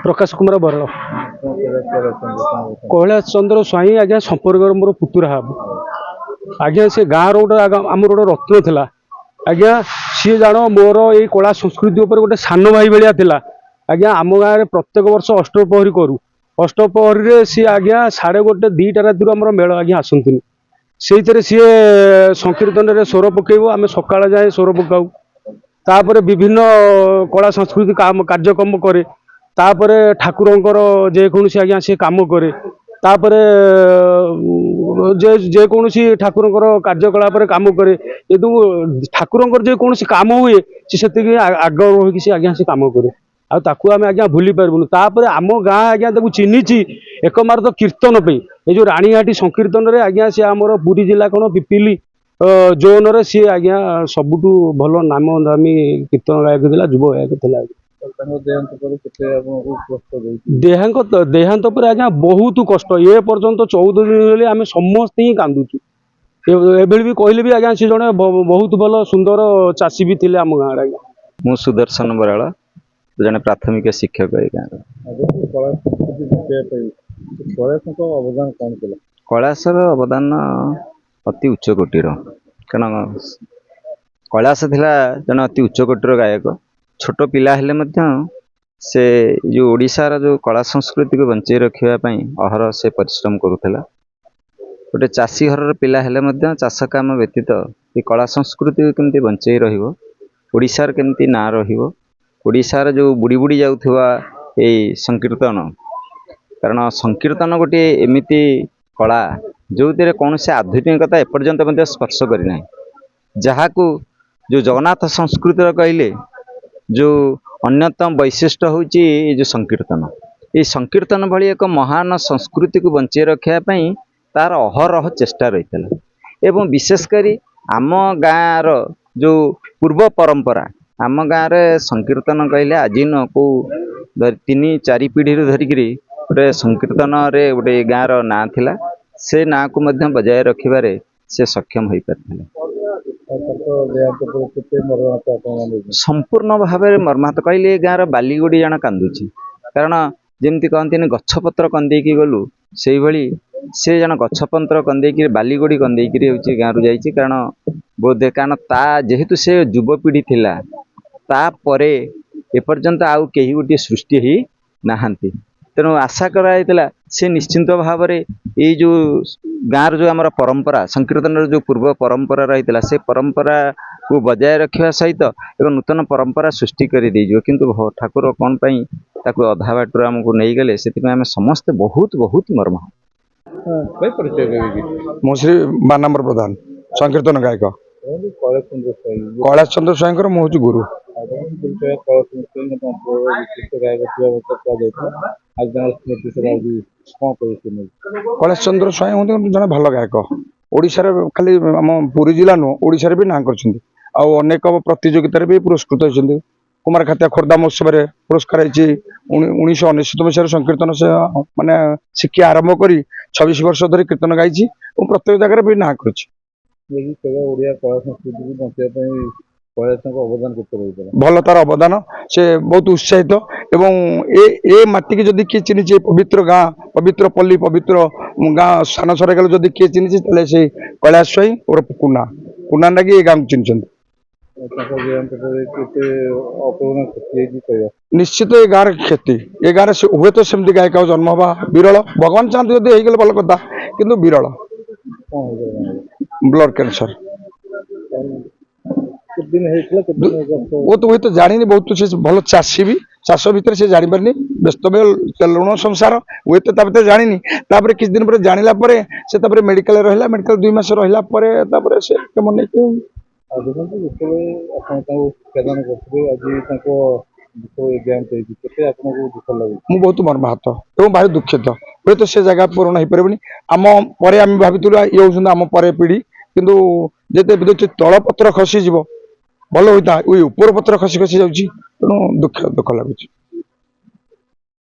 प्रकाश कुमार बराल कैलाश चंद्र स्वाई आज्ञा संपर्क मोर पुतुरा हम आज्ञा से गाँव रोड आमर गोटे रत्न थिला आज्ञा सी जान मोर ये कला संस्कृति उपर गोटे सान भाई भाया थिला आज्ञा आम गाँव में प्रत्येक वर्ष अष्टप्रहरी करूँ अष्टप्रहरी सी आज्ञा 1:30 राति आम मेल आज्ञा आसती से सी संकीर्तन में स्वर पकेब आम सका जाए स्वर पकाऊ तापर विभिन्न कला संस्कृति कार्यक्रम करे तापर ठाकुरंकर जेकोसी आज्ञा सी काम करे तापर जेकोसी ठाकुरंकर कार्यकलाप काम करे यदि ठाकुरंकर जेकोसी काम हुए से आग्रह होगी सी आज्ञा सी काम करे आउ आम आज्ञा भूली पार्बुन तापर आम गाँ आज्ञा चिन्हिची एकमात्र कीर्तन पे ये जो राणीहाटी संकीर्तन रे आज्ञा सी आमर पुरी जिला कौन पिपिली जोन रे सी आज्ञा सबुठू भल नाम दामी कीर्तन गायक थिला युव गायक थिला देहांत पर आज्ञा बहुत कष्ट ए पर्यंत 14 दिन आम समस्त ही कांदुचु एबेले भी कहले भी आज्ञा सी जने बहुत भल सुंदर चाषी भी थिले आम गाँ आज्ञा मु सुदर्शन बराल जने प्राथमिक शिक्षक कैलाशर अवदान अति उच्च कोटीर कारण कैलाश थिला जन अति उच्च कोटीर गायक छोट पिला हेले मध्य से जो ओडिशार जो कला संस्कृति को बंचाई रखापी अहर से परिश्रम करुला गोटे चाषी घर पिला हेले मध्य चाष काम व्यतीत ये कला संस्कृति केमती बंचाई रशार केमती ना ओडिशार जो बुड़ी बुड़ी जाउथुवा ए संकीर्तन कारण संकीर्तन गोटे एमिति कला जो कौन से आधुनिकता एपर्यंत मध्य स्पर्श करना जहाँ को जो जगन्नाथ संस्कृतिर कहले जो अन्यतम वैशिष्ट्य हूँ जो संकीर्तन ये संकीर्तन भली एक महान संस्कृति को बंचाई रखापी तार अहरह चेष्टा रही है एवं विशेषकर आम गाँव जो पूर्व परंपरा आम गाँव में संकीर्तन कहले आज न को 3-4 पीढ़ी धरिक गोटे संकीर्तन रे गोटे गाँव ना थिला से ना को मध्य बजाय रखिबारे से सक्षम हो पारे संपूर्ण भाव में मर्माहत कहले गाँव बालीगोड़ी जन कांदुची कारण जमती कहते गछपत्र कंदेकी गलु से भली से जन गछपत्र कंदेकी बालीगोड़ी कंदेकी हूँ गाँव जाइए कारण बोधे कारण ता जेहेतु से युवपीढ़ी थिला तापरे एपर्यंत आउ कहीं गोटे सृष्टि ही नहांती तेणु आशा कराइला से निश्चिंत भाव में ये जो गाँव जो आम परंपरा संकीर्तन जो पूर्व परंपरा रही से परंपरा को बजाय रखा सहित एक नूतन परंपरा सृष्टि कर किंतु ठाकुर कौन पाई ताकू अधा बाटर आमको नहीं गले से समस्ते बहुत बहुत मर्म मो श्री बानाम्बर प्रधान संकीर्तन गायक कैलाश चंद्र स्वाई मुझे गुरु कैलाश चंद्र स्वाई हूँ जन भल गायक ओडिशा खाली आम पुरी जिला नुह ओडिशा भी ना कर अनेक प्रतियोगित भी पुरस्कृत होती कुमार खातिया खोर्धा महोत्सव में पुरस्कार 1999 मसीह संकीर्तन से माने शिक्षा आरंभ कर 26 वर्ष धरी कीर्तन गाई प्रत्येक जगह भी ना कर भल तार अवदान से बहुत उत्साहित एवं ए माटी की जदि किए चिन्ह पवित्र गाँ पवित्र पल्ली पवित्र गाँ सान सराइकल जदि किए चिन्ह से कैलाश स्वाई और कुना कुना लगी गाँव चिन्ह निश्चित ये गाँव क्षति ये गाँव हुए तो सेमती गायक जन्म हवा विरल भगवान चाहते जब हो भल कथा किंतु विरल ब्लड कैंसर वो तो वही तो जानी बहुत से भल चाषी भी चाष भितर से जानी पारनी व्यस्त लुण संसार हुए तो जानी किछ दिन पर जानिला से मेडिकल रहा मेडिकल 2 मास रहा से मन मु बहुत मर्माहत और भारी दुखित हुए तो से जगह पूरण हो पारे आम पर आम भाई ये हूँ आम पर पीढ़ी किंतु जिते तल पत्र खसीज भल होता है ऊपर पत्र खसी खसी जाऊँगी तेणु दुख दुख लगुच।